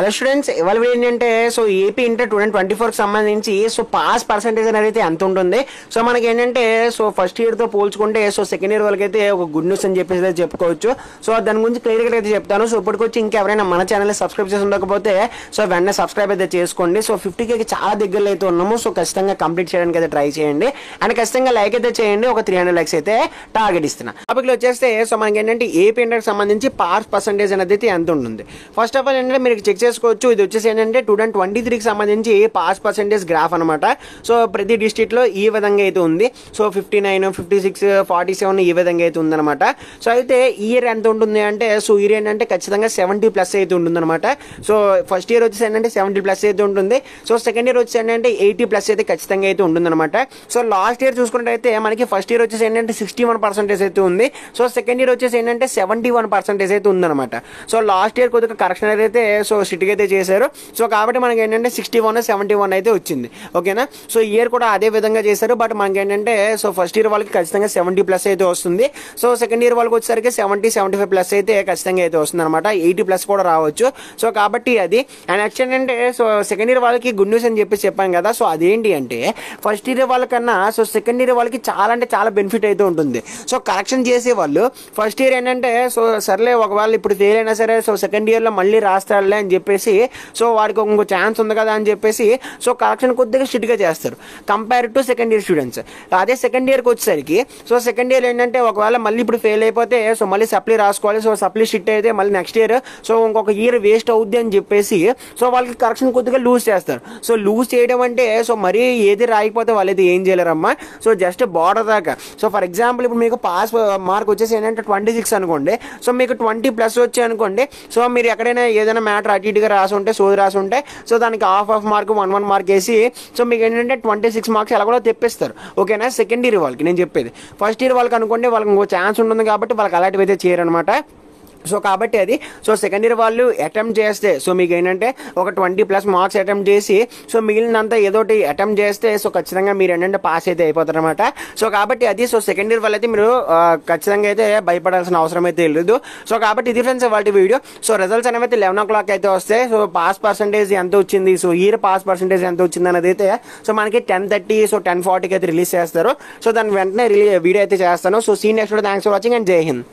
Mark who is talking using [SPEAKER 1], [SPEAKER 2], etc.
[SPEAKER 1] Hello students, ఇవాళ ఏంటంటే so AP inter 2024 కి సంబంధించి సో పాస్ పర్సెంటేజ్ అనేది అయితే ఎంత ఉంటుంది. సో మనకి ఏంటంటే సో ఫస్ట్ ఇయర్తో పోల్చుకుంటే సో సెకండ్ ఇయర్ వాళ్ళకి అయితే ఒక గుడ్ న్యూస్ అని చెప్పేసి అయితే చెప్పుకోవచ్చు. సో దాని గురించి క్లియర్గా అయితే చెప్తాను. సో ఇప్పటికొచ్చి ఇంకెవరైనా మన ఛానల్ని సబ్స్క్రైబ్ చేసి ఉండకపోతే సో వెంటనే సబ్స్క్రైబ్ అయితే చేసుకోండి. సో 50K చాలా దగ్గరలో అయితే ఉన్నాము. సో ఖచ్చితంగా కంప్లీట్ చేయడానికి అయితే ట్రై చేయండి అండ్ ఖచ్చితంగా లైక్ అయితే చేయండి. ఒక 300 లైక్స్ అయితే టార్గెట్ ఇస్తున్నా. టాపిక్లో వచ్చేస్తే సో మనకి ఏంటంటే ఏపీ ఇంటర్కి సంబంధించి పాస్ పర్సెంటేజ్ అనేది అయితే ఎంత ఉంటుంది. ఫస్ట్ ఆఫ్ ఆల్ ఏంటంటే మీరు చెక్ చేసుకోవచ్చు. ఇది వచ్చేసి ఏంటంటే 2023కి సంబంధించి పాస్ పర్సెంటేజ్ గ్రాఫ్ అనమాట. సో ప్రతి డిస్ట్రిక్ట్ లో ఈ విధంగా అయితే ఉంది. సో 59, 56, 47 ఈ విధంగా అయితే ఉందన్నమాట. సో అయితే ఇయర్ ఎంత ఉంటుంది అంటే సో ఇయర్ ఏంటంటే ఖచ్చితంగా 70+ అయితే ఉంటుందన్నమాట. సో ఫస్ట్ ఇయర్ వచ్చేసి ఏంటంటే 70+ అయితే ఉంటుంది. సో సెకండ్ ఇయర్ వచ్చేసి ఏంటంటే 80+ అయితే ఖచ్చితంగా అయితే ఉంటుందన్నమాట. సో లాస్ట్ ఇయర్ చూసుకుంటే మనకి ఫస్ట్ ఇయర్ వచ్చేసి ఏంటంటే 61% అయితే ఉంది. సో సెకండ్ ఇయర్ వచ్చేసి ఏంటంటే 71% అయితే ఉందన్నమాట. సో లాస్ట్ ఇయర్ కొద్దిగా కరెక్షన్ అయితే సో సిటీకి అయితే చేశారు. సో కాబట్టి మనకి ఏంటంటే 61, 71 అయితే వచ్చింది. ఓకేనా. సో ఇయర్ కూడా అదే విధంగా చేశారు. బట్ మనకి ఏంటంటే సో ఫస్ట్ ఇయర్ వాళ్ళకి ఖచ్చితంగా 70+ అయితే వస్తుంది. సో సెకండ్ ఇయర్ వాళ్ళకి వచ్చేసరికి 70, 75+ అయితే ఖచ్చితంగా అయితే వస్తుంది అనమాట. 80+ కూడా రావచ్చు. సో కాబట్టి అది అండ్ నెక్స్ట్ ఏంటంటే సో సెకండ్ ఇయర్ వాళ్ళకి గుడ్ న్యూస్ అని చెప్పాను కదా. సో అదేంటి అంటే ఫస్ట్ ఇయర్ వాళ్ళకన్నా సో సెకండ్ ఇయర్ వాళ్ళకి చాలా అంటే చాలా బెనిఫిట్ అయితే ఉంటుంది. సో కరెక్షన్ చేసే వాళ్ళు ఫస్ట్ ఇయర్ ఏంటంటే సో సర్లే ఒకవేళ ఇప్పుడు ఫెయిల్ అయినా సరే సో సెకండ్ ఇయర్లో మళ్ళీ రాస్తాడులే అని చెప్పేసి సో వాడికి ఇంకో ఛాన్స్ ఉంది కదా అని చెప్పేసి సో కరెక్షన్ కొద్దిగా స్ట్రిక్ట్గా చేస్తారు compare to second year students. అదే సెకండ్ ఇయర్కి వచ్చేసరికి సో సెకండ్ ఇయర్ ఏంటంటే ఒకవేళ మళ్ళీ ఇప్పుడు ఫెయిల్ అయిపోతే సో మళ్ళీ సప్లీ రాసుకోవాలి. సో సప్లీ స్ట్రిక్ట్ అయితే మళ్ళీ నెక్స్ట్ ఇయర్ సో ఇంకొక ఇయర్ వేస్ట్ అవుద్ది అని చెప్పేసి సో వాళ్ళకి కరెక్షన్ కొద్దిగా లూజ్ చేస్తారు. సో లూజ్ చేయడం అంటే సో మరీ ఏది రాయకపోతే వాళ్ళైతే ఏం చేయలేరమ్మా. సో జస్ట్ బార్డర్ దాకా. సో ఫర్ ఎగ్జాంపుల్ ఇప్పుడు మీకు పాస్ మార్క్ వచ్చేసి ఏంటంటే 26 అనుకోండి. సో మీకు 20+ వచ్చాయి అనుకోండి. సో మీరు ఎక్కడైనా ఏదైనా మ్యాటర్ అటు ఇటుగా రాసి ఉంటే సోది రాసి ఉంటే సో దానికి హాఫ్ మార్క్ 1 మార్క్ వేసి సో మీకు ఏంటంటే 26 మార్క్స్ ఎలా కూడా తెప్పిస్తారు. ఓకేనా. సెకండ్ ఇయర్ వాళ్ళకి నేను చెప్పేది. ఫస్ట్ ఇయర్ వాళ్ళకి అనుకోండి వాళ్ళకి ఇంకో ఛాన్స్ ఉంటుంది కాబట్టి వాళ్ళకి అలాంటివి అయితే చేయరనమాట. సో కాబట్టి అది సో సెకండ్ ఇయర్ వాళ్ళు అటెంప్ట్ చేస్తే సో మీకు ఏంటంటే ఒక 20+ మార్క్స్ అటెంప్ట్ చేసి సో మిగిలినంతా ఏదోటి అటెంప్ట్ చేస్తే సో ఖచ్చితంగా మీరు ఏంటంటే పాస్ అయితే అయిపోతారనమాట. సో కాబట్టి అది సో సెకండ్ ఇయర్ వాళ్ళైతే మీరు ఖచ్చితంగా అయితే భయపడాల్సిన అవసరం అయితే లేదు. సో కాబట్టి ఇది ఫ్రెండ్స్ వాటి వీడియో. సో రిజల్ట్స్ అనేవి 11 o'clock అయితే వస్తాయి. సో పాస్ పర్సెంటేజ్ ఎంత వచ్చింది సో ఇయర్ పాస్ పర్సెంటేజ్ ఎంత వచ్చింది అనేది అయితే సో మనకి 10:30 సో 10:40కి అయితే రిలీజ్ చేస్తారు. సో దాని వెంటనే వీడియో అయితే చేస్తాను. So see next. Thanks for watching and Jai Hind.